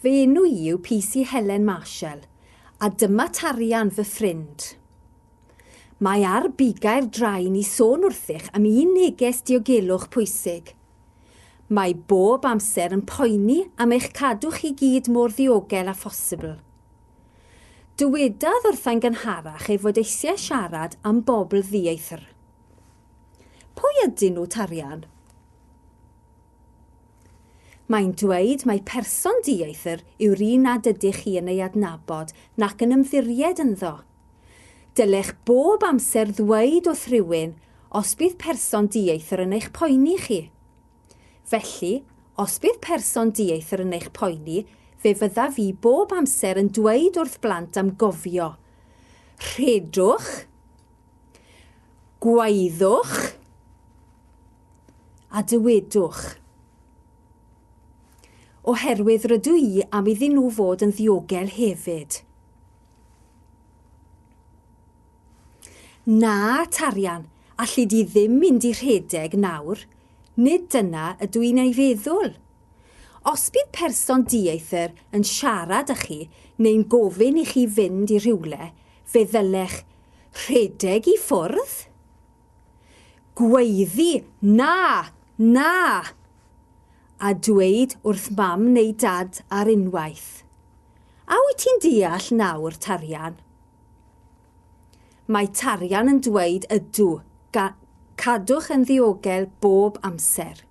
Fe enw I yw PC Helen Marshall, a dyma tarian fy ffrind. Mae ar bigau'r draen i sôn wrthych am un neges diogelwch pwysig. Mae bob amser yn poeni am eich cadw chi gyd mor ddiogel a phosibl. Dywedodd wrtha'n gynharach ei fod eisiau siarad am bobl ddieithr. Pwy ydyn nhw tarian? Mae'n dweud mai person dieithr yw'r un nad ydych chi yn ei adnabod nac yn ymddiried ynddo. Dylech bob amser ddweud wrth rhywun os bydd person dieithr yn eich poeni chi. Felly, os bydd person dieithr yn eich poeni, fe fydda fi bob amser yn dweud wrth blant am gofio. Rhedwch, gwaeddwch a dywedwch. Oherwydd rydw I am iddyn nhw fod yn ddiogel hefyd. Na, tarian, allu di ddim mynd i rhedeg nawr. Nid dyna ydw i'n ei feddwl. Os bydd person dieithr yn siarad â chi neu'n gofyn i chi fynd i rhywle, fe ddylech rhedeg i ffwrdd? Gweiddi, na, na! A dweud wrth mam neu dad ar unwaith. A wyt ti'n deall nawr, tarian? Mae tarian yn dweud ydw, cadwch yn ddiogel bob amser.